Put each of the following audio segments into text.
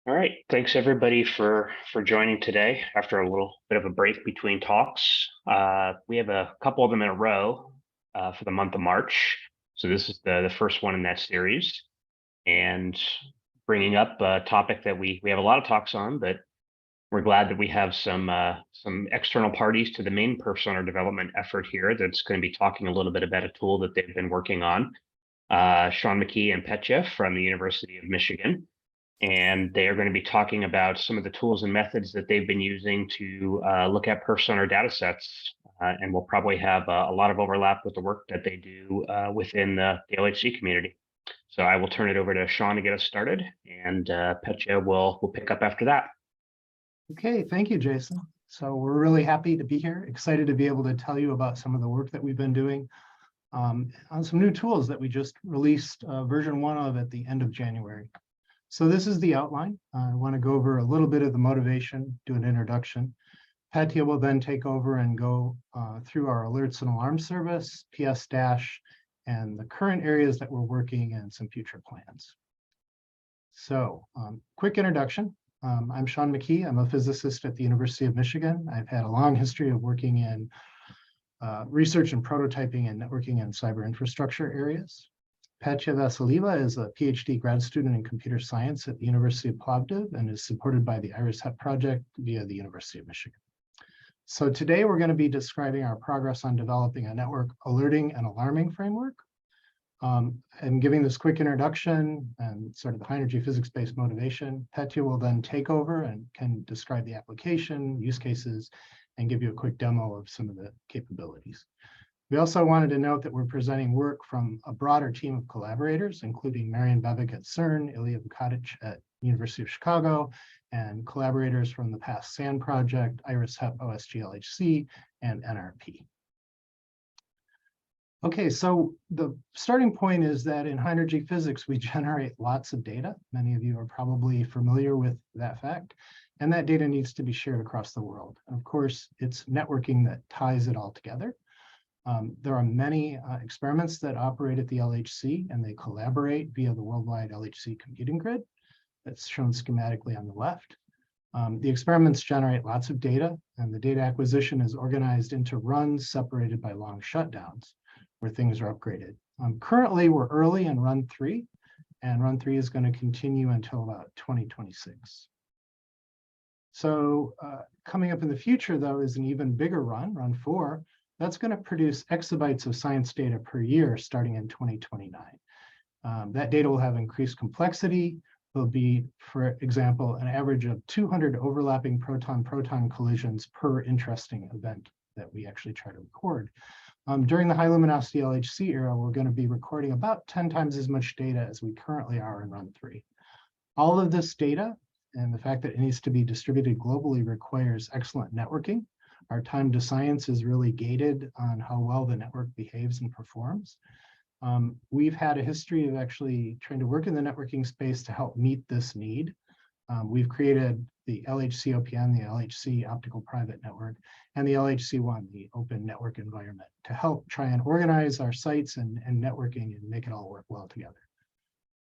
All right, thanks everybody for joining today after a little bit of a break between talks. We have a couple of them in a row for the month of March. So this is the first one in that series, and bringing up a topic that we have a lot of talks on, but we're glad that we have some external parties to the main perfSONAR development effort here that's going to be talking a little bit about a tool that they've been working on. Sean McKee and Petya from the University of Michigan. And they are going to be talking about some of the tools and methods that they've been using to look at perfSONAR datasets. And we'll probably have a lot of overlap with the work that they do within the LHC community. So I will turn it over to Sean to get us started, and Petya will pick up after that. Okay, thank you, Jason. So we're really happy to be here, excited to be able to tell you about some of the work that we've been doing on some new tools that we just released version 1 of at the end of January. So this is the outline. I want to go over a little bit of the motivation, do an introduction. Petya will then take over and go through our alerts and alarm service, pSDash, and the current areas that we're working and some future plans. So quick introduction. I'm Sean McKee. I'm a physicist at the University of Michigan. I've had a long history of working in research and prototyping and networking and cyber infrastructure areas. Petya Vasileva is a PhD grad student in computer science at the University of Plovdiv and is supported by the IRIS-HEP project via the University of Michigan. So today we're going to be describing our progress on developing a network alerting and alarming framework. And giving this quick introduction and sort of the high-energy physics-based motivation, Petya will then take over and can describe the application, use cases, and give you a quick demo of some of the capabilities. We also wanted to note that we're presenting work from a broader team of collaborators, including Marian Bevic at CERN, Ilya Vukatic at University of Chicago, and collaborators from the past SAN project, IRIS-HEP, OSG, LHC, and NRP. Okay, so the starting point is that in high-energy physics, we generate lots of data. Many of you are probably familiar with that fact, and that data needs to be shared across the world. And of course, it's networking that ties it all together. There are many experiments that operate at the LHC, and they collaborate via the worldwide LHC computing grid that's shown schematically on the left. The experiments generate lots of data, and the data acquisition is organized into runs separated by long shutdowns, where things are upgraded. Currently, we're early in run 3, and run 3 is going to continue until about 2026. So coming up in the future, though, is an even bigger run 4. That's going to produce exabytes of science data per year starting in 2029. That data will have increased complexity. There'll be, for example, an average of 200 overlapping proton-proton collisions per interesting event that we actually try to record. During the high luminosity LHC era, we're going to be recording about 10 times as much data as we currently are in run 3. All of this data and the fact that it needs to be distributed globally requires excellent networking. Our time to science is really gated on how well the network behaves and performs. We've had a history of actually trying to work in the networking space to help meet this need. We've created the LHC OPN, the LHC Optical Private Network, and the LHC1, the Open Network Environment, to help try and organize our sites and networking and make it all work well together.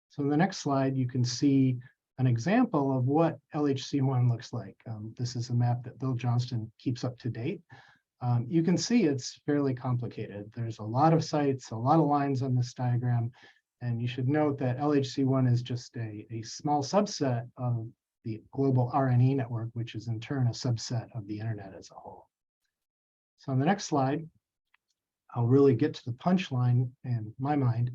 So in the next slide, you can see an example of what LHC1 looks like. This is a map that Bill Johnston keeps up to date. You can see it's fairly complicated. There's a lot of sites, a lot of lines on this diagram, and you should note that LHC1 is just a small subset of the global RNE network, which is in turn a subset of the internet as a whole. So on the next slide, I'll really get to the punchline in my mind.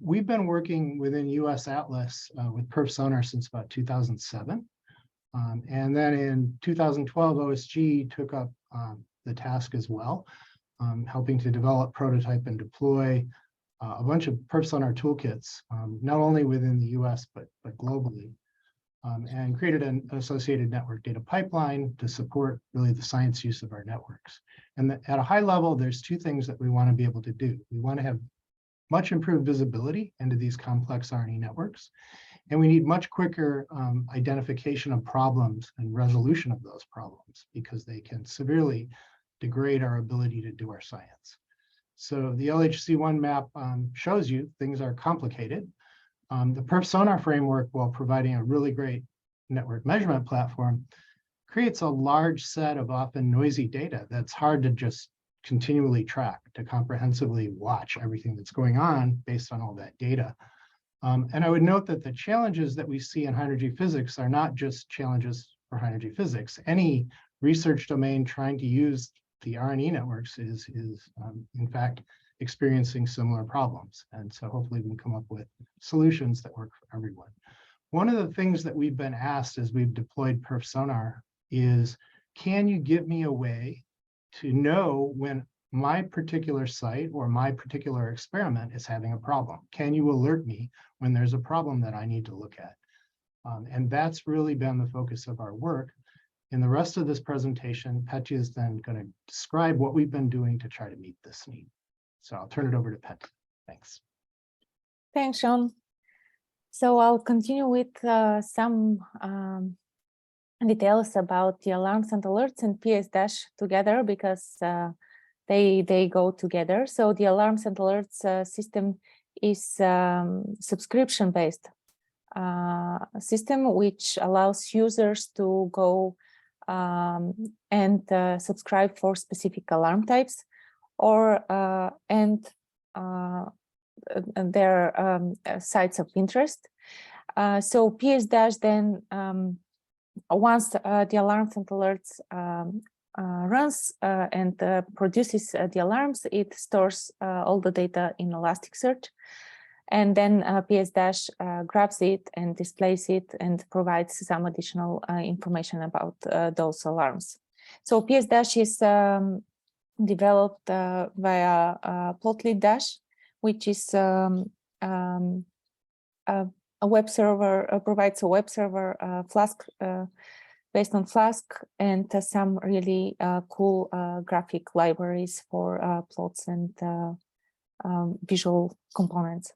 We've been working within US Atlas with perfSONAR since about 2007. And then in 2012, OSG took up the task as well, helping to develop, prototype, and deploy a bunch of perfSONAR toolkits, not only within the US, but globally, and created an associated network data pipeline to support really the science use of our networks. And at a high level, there's 2 things that we want to be able to do. We want to have much improved visibility into these complex RNE networks, and we need much quicker identification of problems and resolution of those problems, because they can severely degrade our ability to do our science. So the LHC1 map shows you things are complicated. The perfSONAR framework, while providing a really great network measurement platform creates a large set of often noisy data that's hard to just continually track, to comprehensively watch everything that's going on based on all that data. And I would note that the challenges that we see in high energy physics are not just challenges for high energy physics. Any research domain trying to use the R&E networks is in fact experiencing similar problems. And so hopefully we can come up with solutions that work for everyone. One of the things that we've been asked as we've deployed perfSONAR is, can you give me a way to know when my particular site or my particular experiment is having a problem? Can you alert me when there's a problem that I need to look at? And that's really been the focus of our work. In the rest of this presentation, Petya is then going to describe what we've been doing to try to meet this need. So I'll turn it over to Petya. Thanks. Thanks, Sean. So I'll continue with some details about the alarms and alerts and pSDash together, because they go together. So the alarms and alerts system is subscription-based system, which allows users to go and subscribe for specific alarm types or their sites of interest. So pSDash then, once the alarms and alerts runs and produces the alarms, it stores all the data in Elasticsearch, and then pSDash grabs it and displays it and provides some additional information about those alarms. So pSDash is developed via PlotlyDash, which is a web server, provides a web server Flask based on Flask, and some really cool graphic libraries for plots and visual components.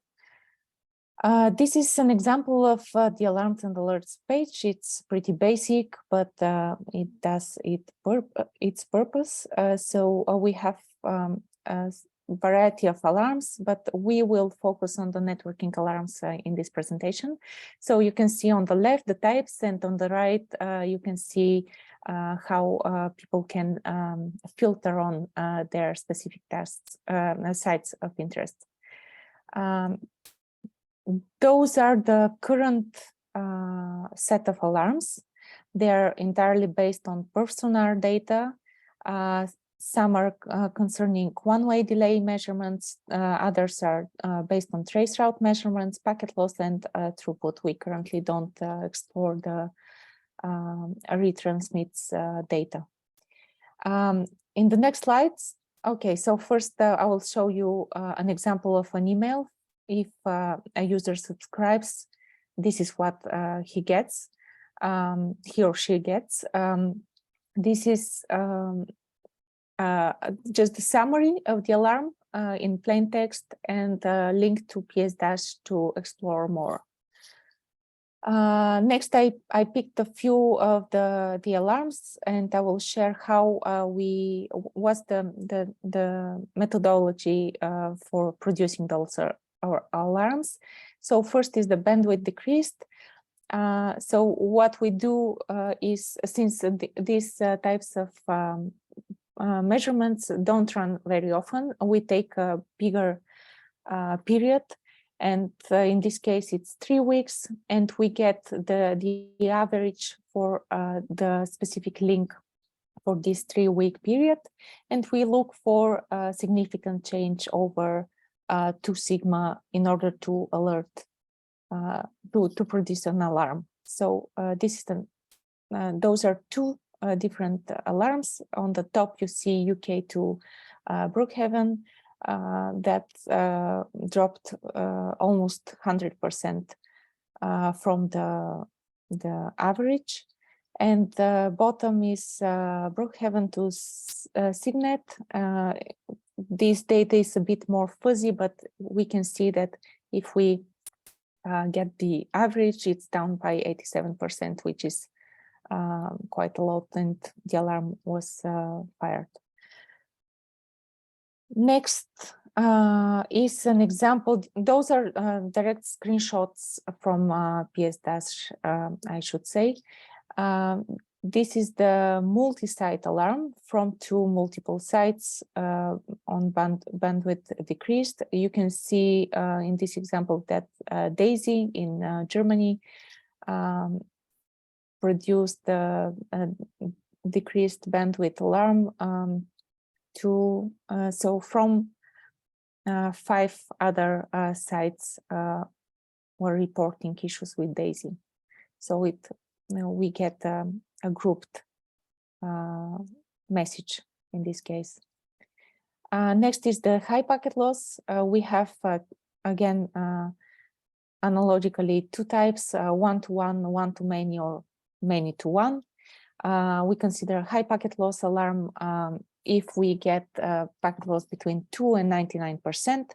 This is an example of the alarms and alerts page. It's pretty basic, but it does its purpose. So we have a variety of alarms, but we will focus on the networking alarms in this presentation. So you can see on the left the types, and on the right you can see how people can filter on their specific tasks, sites of interest. Those are the current set of alarms. They're entirely based on perfSONAR data. Some are concerning one-way delay measurements. Others are based on traceroute measurements, packet loss, and throughput. We currently don't explore the retransmits data. In the next slides, okay, so first I will show you an example of an email. If a user subscribes, this is what he gets, he or she gets. This is just the summary of the alarm in plain text, and a link to pSDash to explore more. Next, I picked a few of the alarms, and I will share how what's the methodology for producing those our alarms. So first is the bandwidth decreased. So what we do is, since these types of measurements don't run very often, we take a bigger period, and in this case it's 3 weeks, and we get the average for the specific link for this 3-week period, and we look for a significant change over 2 sigma in order to alert, to produce an alarm. So this is those are 2 different alarms. On the top you see UK to Brookhaven that dropped almost 100% from the average, and the bottom is Brookhaven to Signet. This data is a bit more fuzzy, but we can see that if we get the average, it's down by 87%, which is quite a lot, and the alarm was fired. Next, is an example. Those are direct screenshots from pSDash, I should say. This is the multi-site alarm from two multiple sites on bandwidth decreased. You can see in this example that Daisy in Germany produced the decreased bandwidth alarm so from 5 other sites were reporting issues with Daisy. So we get a grouped message in this case. Next is the high packet loss. We have again analogically 2 types: one-to-one, one-to-many, or many-to-one. We consider high packet loss alarm if we get packet loss between 2 and 99%.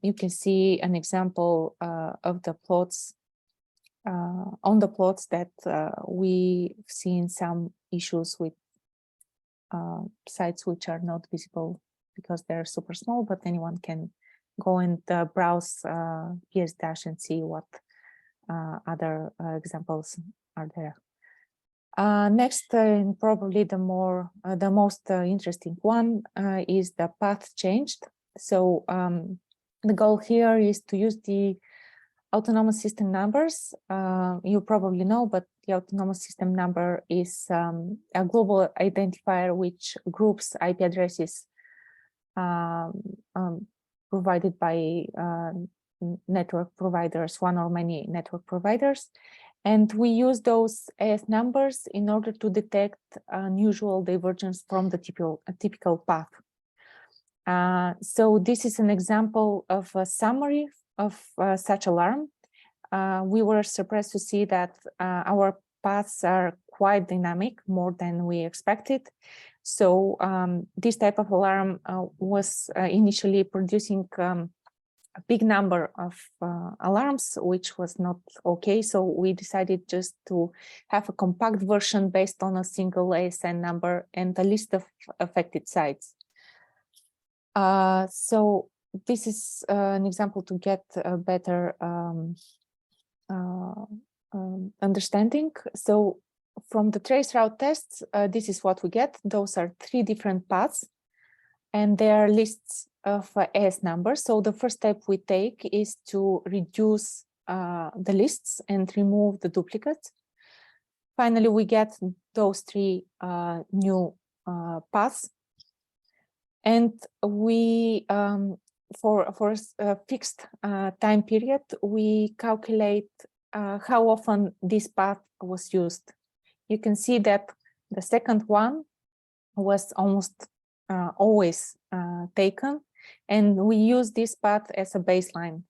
You can see an example of the plots on the plots that we've seen some issues with sites which are not visible because they're super small, but anyone can go and browse pSDash and see what other examples are there. Next, and probably the most interesting one is the path changed. So the goal here is to use the autonomous system numbers. You probably know, but the autonomous system number is a global identifier which groups IP addresses provided by network providers, one or many network providers. And we use those as numbers in order to detect unusual divergence from the typical path. So this is an example of a summary of such alarm. We were surprised to see that our paths are quite dynamic, more than we expected. So this type of alarm was initially producing a big number of alarms, which was not okay. So we decided just to have a compact version based on a single ASN number and a list of affected sites. So this is an example to get a better understanding. So from the traceroute tests, this is what we get. Those are 3 different paths, and they are lists of AS numbers. So the first step we take is to reduce the lists and remove the duplicates. Finally, we get those 3 new paths, and we for a fixed time period, we calculate how often this path was used. You can see that the second one was almost always taken, and we use this path as a baseline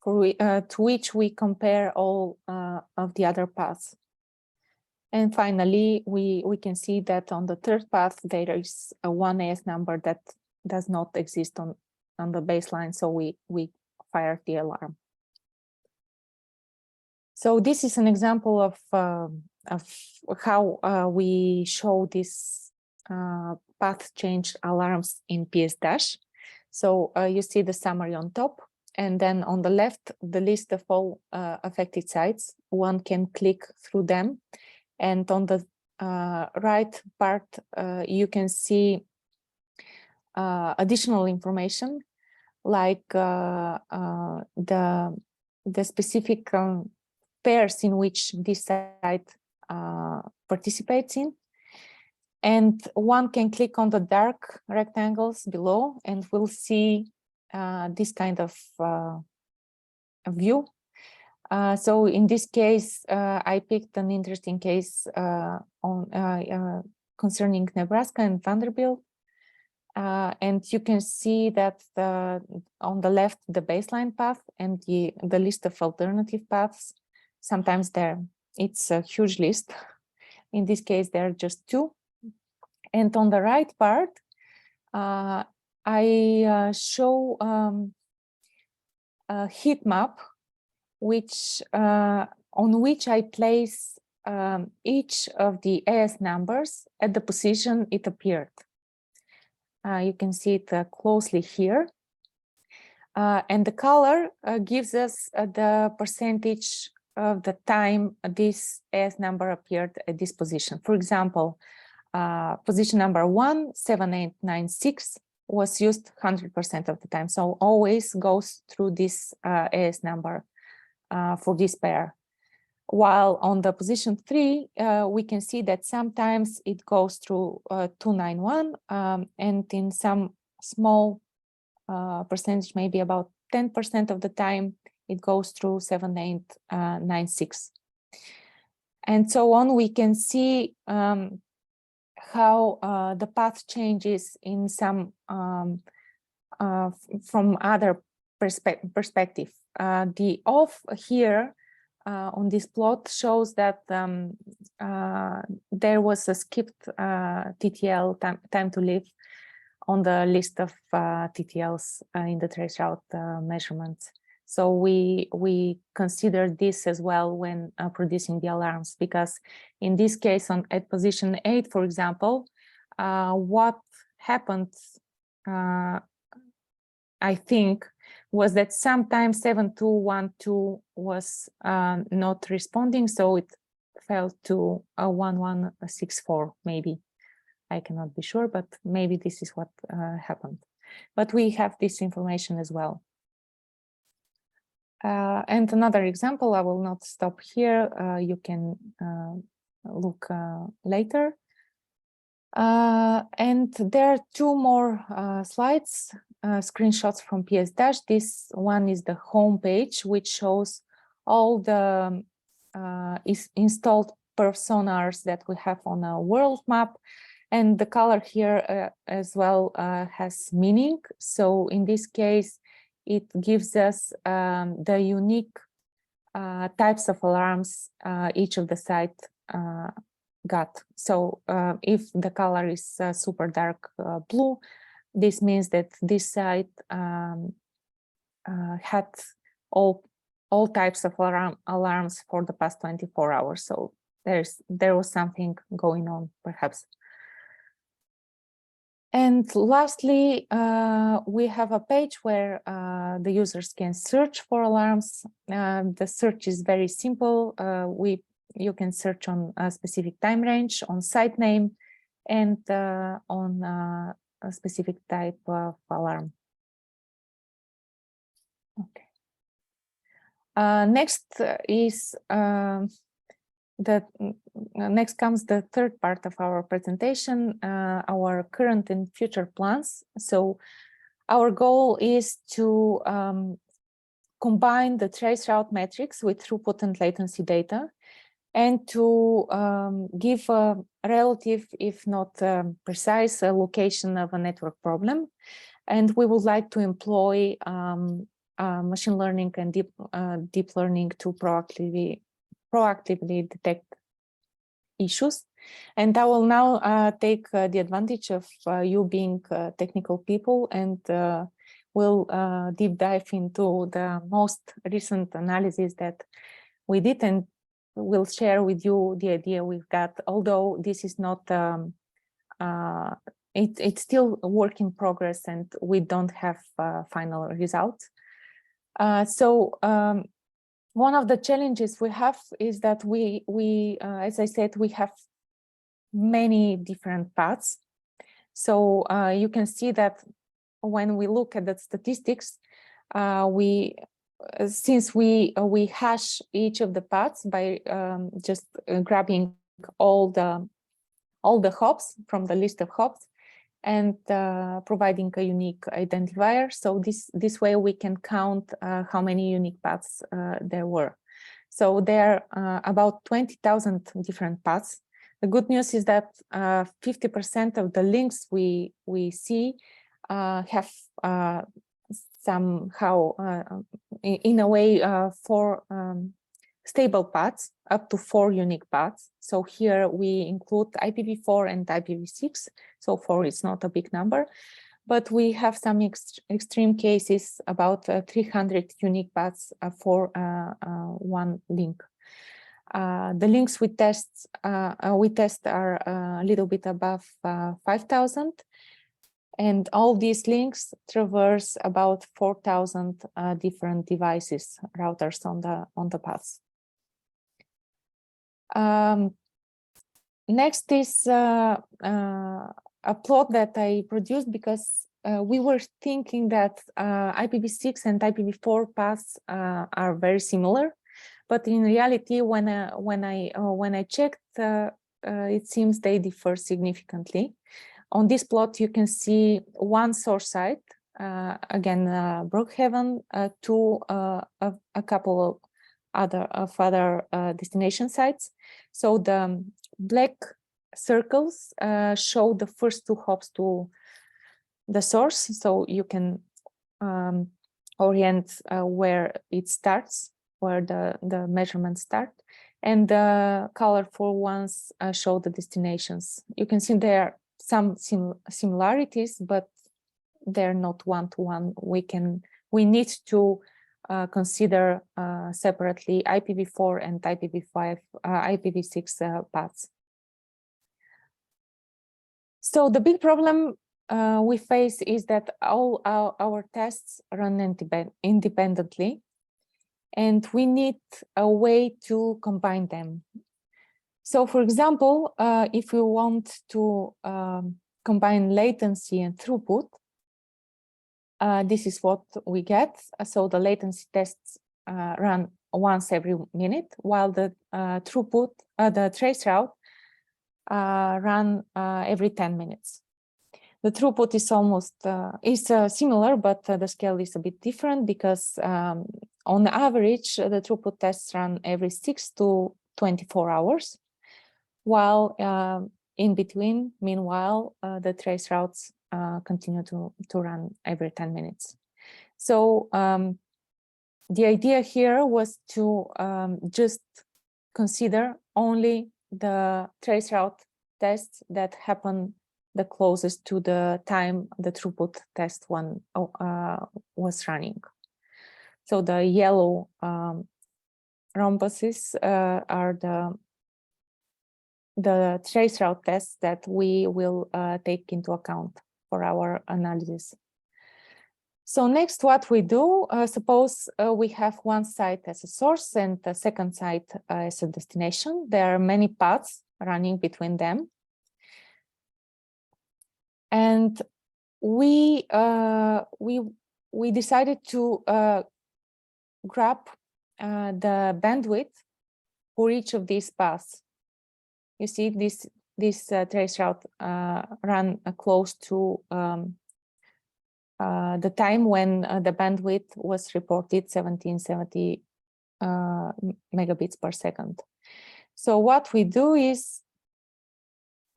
to which we compare all of the other paths. And finally, we can see that on the third path, there is a 1 AS number that does not exist on the baseline, so we fire the alarm. So this is an example of how we show this path change alarms in pSDash. So you see the summary on top, and then on the left, the list of all affected sites. One can click through them, and on the right part, you can see additional information like the specific pairs in which this site participates in. And one can click on the dark rectangles below and we'll see this kind of view. So in this case, I picked an interesting case concerning Nebraska and Vanderbilt. And you can see that on the left, the baseline path and the list of alternative paths. Sometimes it's a huge list. In this case, there are just 2. And on the right part, I show a heat map, on which I place each of the AS numbers at the position it appeared. You can see it closely here. And the color gives us the percentage of the time this AS number appeared at this position. For example, position number 17896 was used 100% of the time. So always goes through this AS number for this pair. While on the position 3, we can see that sometimes it goes through 291, and in some small percentage, maybe about 10% of the time, it goes through 7896. And so on, we can see how the path changes in some from other perspective. The off here on this plot shows that there was a skipped TTL time to live on the list of TTLs in the traceroute measurements. So we consider this as well when producing the alarms, because in this case at position 8, for example, what happened, I think, was that sometimes 7212 was not responding, so it fell to a 1164 maybe. I cannot be sure, but maybe this is what happened. But we have this information as well. And another example, I will not stop here. You can look later. And there are two more slides, screenshots from pSDash. This one is the home page, which shows all the installed perfSONARs that we have on a world map. And the color here as well has meaning. So in this case, it gives us the unique types of alarms each of the site got. So if the color is super dark blue, this means that this site had all types of alarms for the past 24 hours. So there was something going on, perhaps. And lastly, we have a page where the users can search for alarms. The search is very simple. You can search on a specific time range, on site name, and on a specific type of alarm. Okay. Next is next comes the third part of our presentation, our current and future plans. So our goal is to combine the traceroute metrics with throughput and latency data, and to give a relative, if not precise, location of a network problem. And we would like to employ machine learning and deep learning to proactively detect issues. And I will now take the advantage of you being technical people, and will deep dive into the most recent analysis that we did, and we'll share with you the idea we've got, although this is not, it's still a work in progress and we don't have final results. One of the challenges we have is that we as I said, we have many different paths. So you can see that when we look at the statistics, since we hash each of the paths by just grabbing all the hops from the list of hops and providing a unique identifier. So this way we can count how many unique paths there were. So there are about 20,000 different paths. The good news is that 50% of the links we see have somehow, in a way, 4 stable paths, up to 4 unique paths. So here we include IPv4 and IPv6. So 4 is not a big number, but we have some extreme cases, about 300 unique paths for one link. The links we test are a little bit above 5,000. And all these links traverse about 4,000 different devices, routers on the paths. Next is a plot that I produced because we were thinking that IPv6 and IPv4 paths are very similar, but in reality, when I checked, it seems they differ significantly. On this plot, you can see one source site, again Brookhaven, to a couple of other destination sites. So the black circles show the first two hops to the source, so you can orient where it starts, where the measurements start, and the colorful ones show the destinations. You can see there are some similarities, but they're not one-to-one. We need to consider separately IPv4 and IPv6 paths. So the big problem we face is that all our tests run independently, and we need a way to combine them. So, for example, if we want to combine latency and throughput, this is what we get. So the latency tests run once every minute, while the throughput, the traceroute, run every 10 minutes. The throughput is almost similar, but the scale is a bit different because on average, the throughput tests run every 6 to 24 hours, while in between, meanwhile, the trace routes continue to run every 10 minutes. So the idea here was to just consider only the trace route tests that happen the closest to the time the throughput test one was running. So the yellow rhombuses are the trace route tests that we will take into account for our analysis. So next, what we do, suppose we have one site as a source and the second site as a destination. There are many paths running between them. And we decided to grab the bandwidth for each of these paths. You see, this trace route ran close to the time when the bandwidth was reported 1770 megabits per second. So what we do is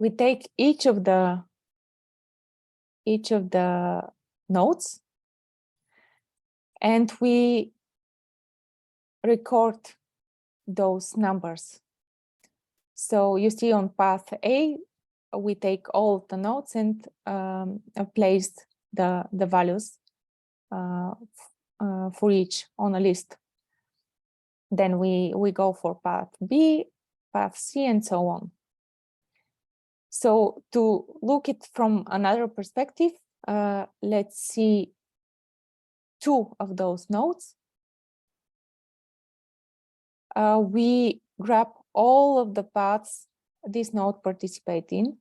we take each of the nodes and we record those numbers. So you see on path A, we take all the nodes and placed the values for each on a list. Then we go for path B, path C, and so on. So to look it from another perspective, let's see two of those nodes. We grab all of the paths this node participates in,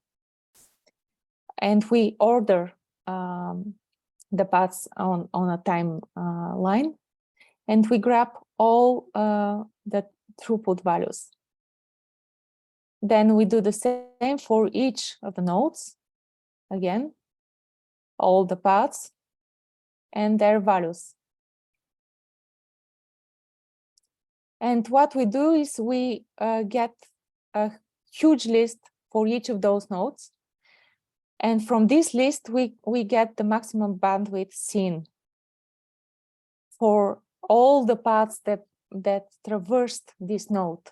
and we order the paths on a timeline, and we grab all the throughput values. Then we do the same for each of the nodes. Again, all the paths and their values. And what we do is we get a huge list for each of those nodes. And from this list, we get the maximum bandwidth seen for all the paths that traversed this node.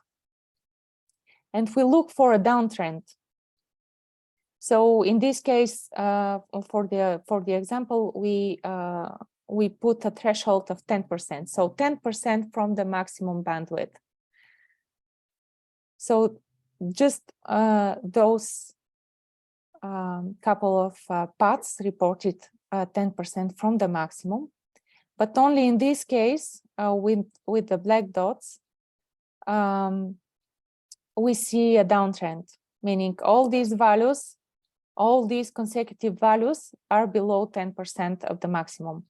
And we look for a downtrend. So in this case, for the example, we put a threshold of 10%. So 10% from the maximum bandwidth. So just those couple of paths reported 10% from the maximum, but only in this case with the black dots, we see a downtrend, meaning all these values, all these consecutive values are below 10% of the maximum.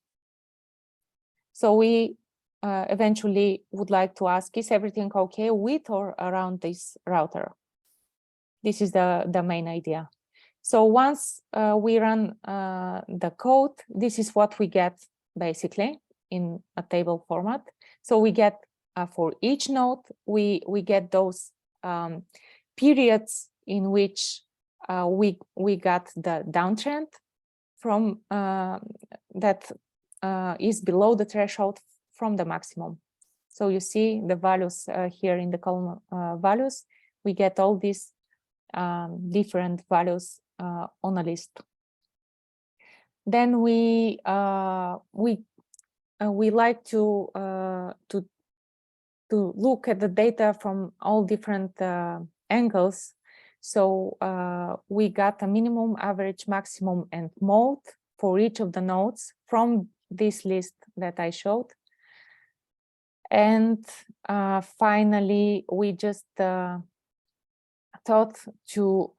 So we eventually would like to ask, is everything okay with or around this router? This is the main idea. So once we run the code, this is what we get basically in a table format. So we get for each node, we get those periods in which we got the downtrend from that is below the threshold from the maximum. So you see the values here in the column values. We get all these different values on a list. Then we like to look at the data from all different angles. So we got a minimum, average, maximum, and mode for each of the nodes from this list that I showed. And finally, we just thought to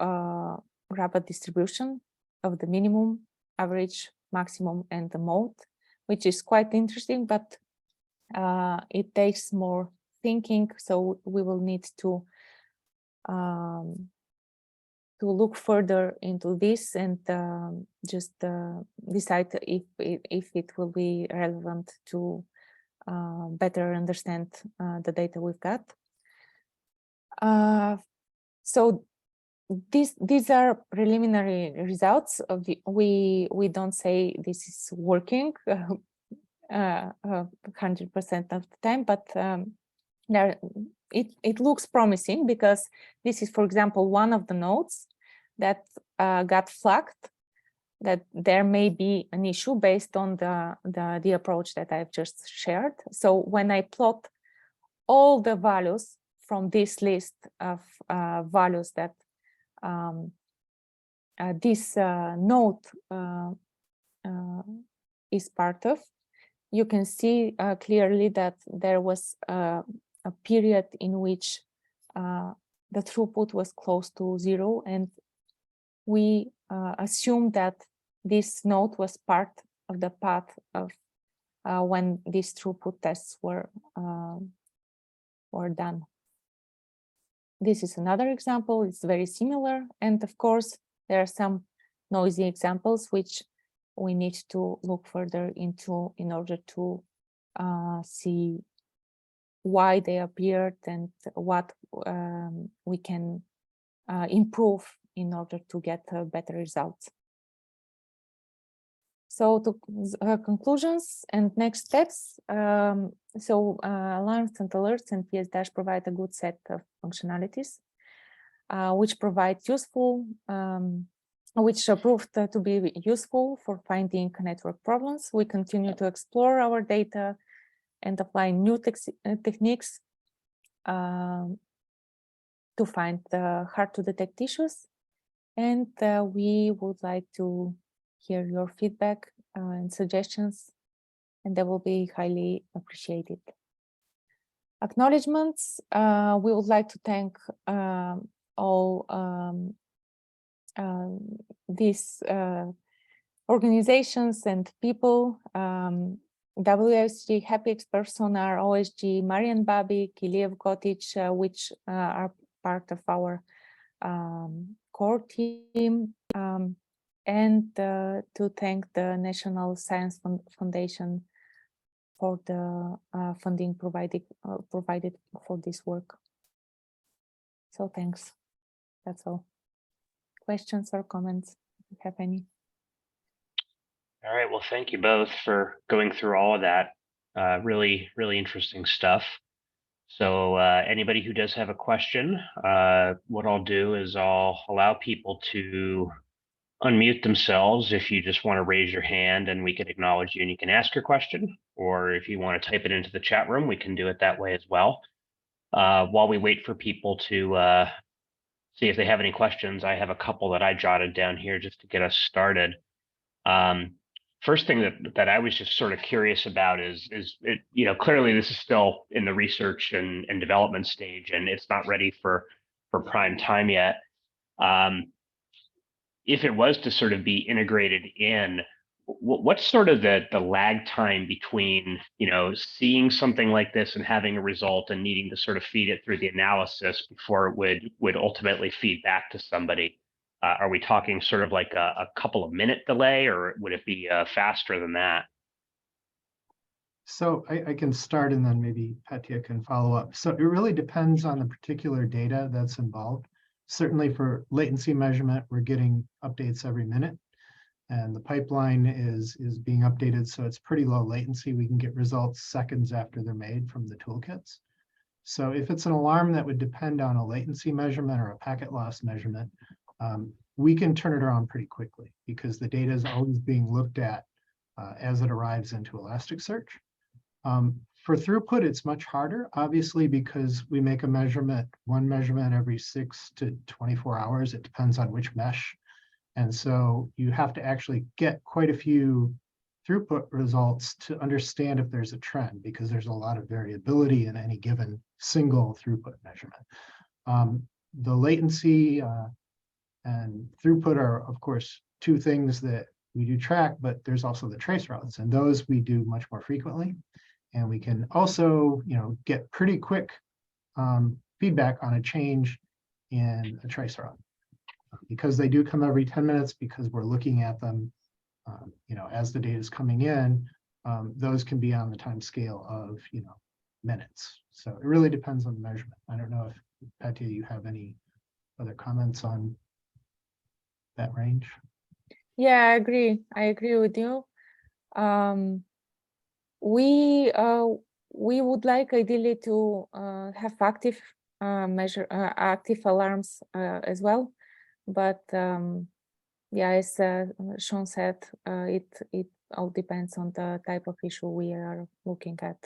grab a distribution of the minimum, average, maximum, and the mode, which is quite interesting, but it takes more thinking. So we will need to look further into this and just decide if it will be relevant to better understand the data we've got. So these are preliminary results of the, we don't say this is working 100% of the time, but it looks promising because this is, for example, one of the nodes that got flagged that there may be an issue based on the approach that I've just shared. So when I plot all the values from this list of values that this node is part of, you can see clearly that there was a period in which the throughput was close to 0, and we assume that this node was part of the path of when these throughput tests were done. This is another example. It's very similar, and of course there are some noisy examples which we need to look further into in order to see why they appeared and what we can improve in order to get better results. So to conclusions and next steps. Alarms and alerts and pSDash provide a good set of functionalities, which provide useful, which proved to be useful for finding network problems. We continue to explore our data and apply new techniques to find hard to detect issues. And we would like to hear your feedback and suggestions, and that will be highly appreciated. Acknowledgements. We would like to thank all these organizations and people, WLCG, HappyX, perfSONAR, OSG, Marian Babic, Iliev Kotic, which are part of our core team, and to thank the National Science Foundation for the funding provided for this work. So thanks. That's all. Questions or comments, if you have any? All right, well, thank you both for going through all of that. Really, really interesting stuff. So anybody who does have a question, what I'll do is I'll allow people to unmute themselves if you just want to raise your hand and we can acknowledge you and you can ask your question, or if you want to type it into the chat room, we can do it that way as well. While we wait for people to see if they have any questions. I have a couple that I jotted down here just to get us started. First thing that I was just sort of curious about is it, you know, clearly this is still in the research and development stage, and it's not ready for prime time yet. If it was to sort of be integrated in, what's sort of the lag time between, you know, seeing something like this and having a result and needing to sort of feed it through the analysis before it would ultimately feed back to somebody? Are we talking sort of like a couple of minute delay, or would it be faster than that? So I can start and then maybe Petya can follow up. So it really depends on the particular data that's involved. Certainly for latency measurement, we're getting updates every minute, and the pipeline is being updated, so it's pretty low latency. We can get results seconds after they're made from the toolkits. So if it's an alarm that would depend on a latency measurement or a packet loss measurement, we can turn it around pretty quickly because the data is always being looked at as it arrives into Elasticsearch. For throughput, it's much harder, obviously, because we make one measurement every 6 to 24 hours. It depends on which mesh. And so you have to actually get quite a few throughput results to understand if there's a trend, because there's a lot of variability in any given single throughput measurement. The latency and throughput are, of course, two things that we do track, but there's also the trace routes, and those we do much more frequently. And we can also, you know, get pretty quick feedback on a change in a trace route. Because they do come every 10 minutes, because we're looking at them, you know, as the data is coming in, those can be on the time scale of, you know, minutes. So it really depends on the measurement. I don't know if, Petya, you have any other comments on that range? Yeah, I agree. I agree with you. We would like ideally to have active active alarms as well, but yeah, as Sean said, it all depends on the type of issue we are looking at.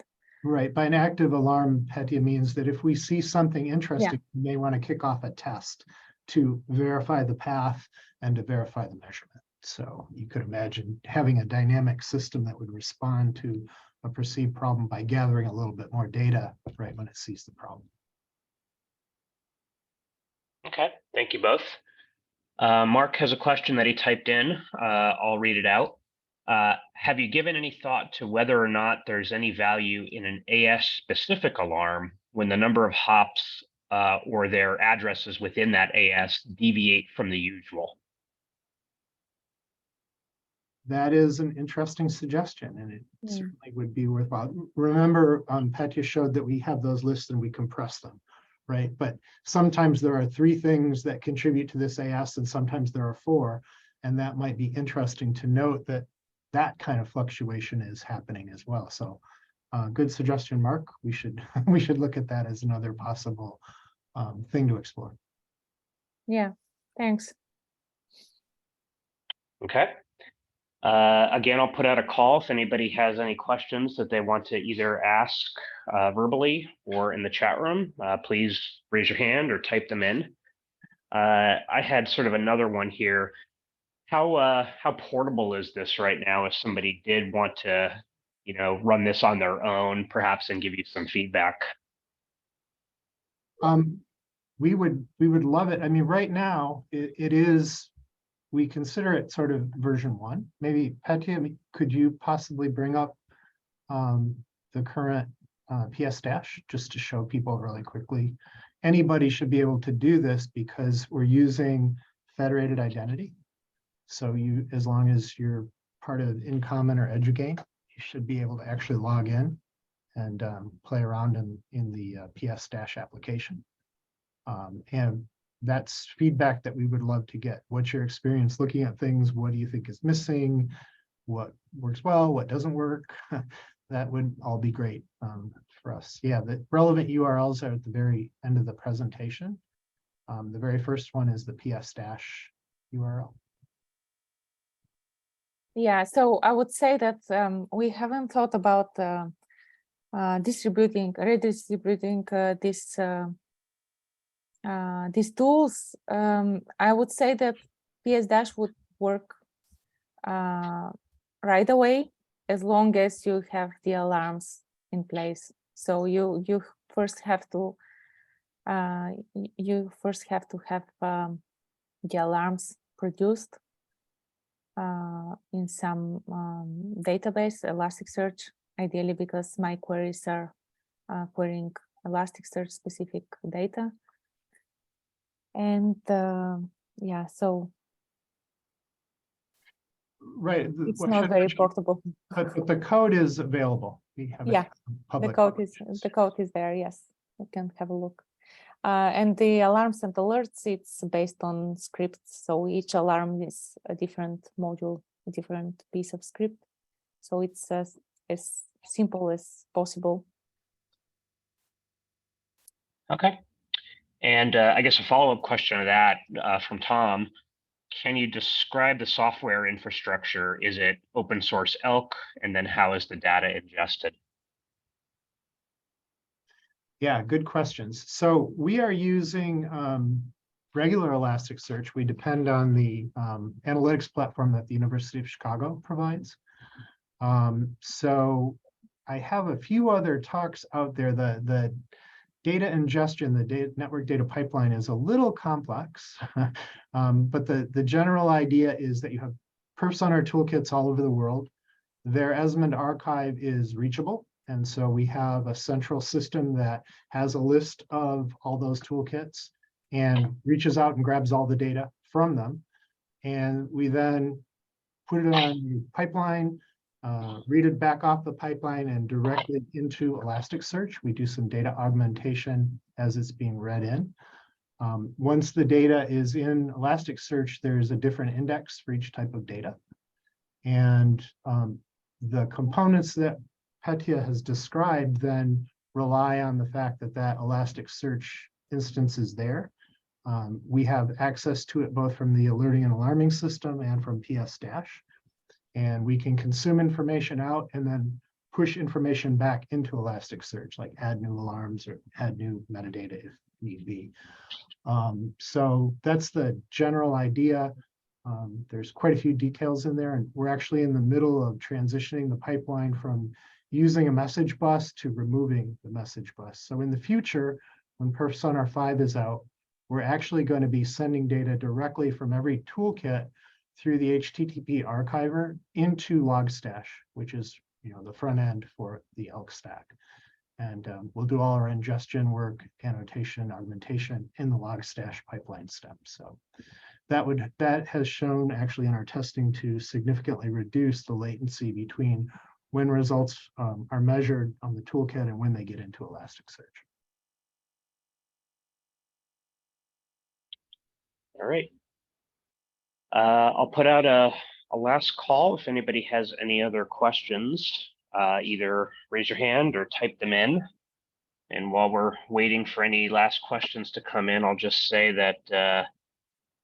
Right. By an active alarm, Petya, means that if we see something interesting, we may want to kick off a test to verify the path and to verify the measurement. So you could imagine having a dynamic system that would respond to a perceived problem by gathering a little bit more data right when it sees the problem. Okay, thank you both. Mark has a question that he typed in. I'll read it out. Have you given any thought to whether or not there's any value in an AS-specific alarm when the number of hops or their addresses within that AS deviate from the usual? That is an interesting suggestion, and it certainly would be worthwhile. Remember, Petya showed that we have those lists and we compress them, right? But sometimes there are 3 things that contribute to this AS, and sometimes there are 4, and that might be interesting to note that that kind of fluctuation is happening as well. So good suggestion, Mark. We should look at that as another possible thing to explore. Yeah, thanks. Okay. Again, I'll put out a call if anybody has any questions that they want to either ask verbally or in the chat room. Please raise your hand or type them in. I had sort of another one here. How portable is this right now if somebody did want to, you know, run this on their own, perhaps, and give you some feedback? We would love it. I mean, right now it is, we consider it sort of version 1. Maybe Petya, could you possibly bring up the current pSDash just to show people really quickly? Anybody should be able to do this because we're using federated identity. So you, as long as you're part of InCommon or EduGain, you should be able to actually log in and play around in the pSDash application. And that's feedback that we would love to get. What's your experience looking at things? What do you think is missing? What works well? What doesn't work? That would all be great for us. Yeah, the relevant URLs are at the very end of the presentation. The very first one is the pSDash URL. Yeah, so I would say that we haven't thought about redistributing this these tools, I would say that pSDash would work right away as long as you have the alarms in place. So you first have to have the alarms produced in some database, Elasticsearch, ideally, because my queries are querying Elasticsearch specific data. And yeah, so Right. it's not very portable. But the code is available. We have Yeah, public the code is there. Yes, you can have a look. And the alarms and alerts, it's based on scripts. So each alarm is a different module, a different piece of script. So it's as simple as possible. Okay. And I guess a follow-up question to that from Tom, can you describe the software infrastructure? Is it open source ELK? And then how is the data ingested? Yeah, good questions. So we are using regular Elasticsearch. We depend on the analytics platform that the University of Chicago provides. So I have a few other talks out there. The data ingestion, the network data pipeline is a little complex, but the general idea is that you have perfSONAR toolkits all over the world. Their Esmond archive is reachable. And so we have a central system that has a list of all those toolkits and reaches out and grabs all the data from them. And we then put it on the pipeline, read it back off the pipeline and directly into Elasticsearch. We do some data augmentation as it's being read in. Once the data is in Elasticsearch, there's a different index for each type of data. And the components that Petya has described then rely on the fact that that Elasticsearch instance is there. We have access to it both from the alerting and alarming system and from pSDash. And we can consume information out and then push information back into Elasticsearch, like add new alarms or add new metadata if need be. So that's the general idea. There's quite a few details in there, and we're actually in the middle of transitioning the pipeline from using a message bus to removing the message bus. So in the future, when perfSONAR 5 is out, we're actually going to be sending data directly from every toolkit through the HTTP archiver into Logstash, which is the front end for the ELK stack. And we'll do all our ingestion work, annotation, augmentation in the Logstash pipeline step. So that has shown actually in our testing to significantly reduce the latency between when results are measured on the toolkit and when they get into Elasticsearch. All right. I'll put out a last call. If anybody has any other questions, either raise your hand or type them in. And while we're waiting for any last questions to come in, I'll just say that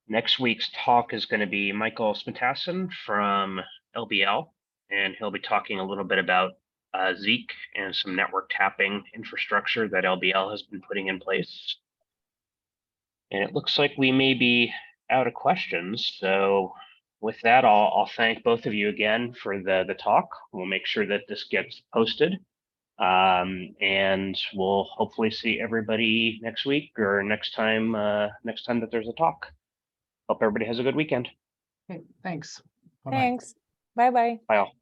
next week's talk is going to be Michael Smitassin from LBL, and he'll be talking a little bit about Zeek and some network tapping infrastructure that LBL has been putting in place. And it looks like we may be out of questions. So with that, I'll thank both of you again for the talk. We'll make sure that this gets posted. And we'll hopefully see everybody next week or next time that there's a talk. Hope everybody has a good weekend. Okay, thanks. Thanks. Bye-bye. Bye all.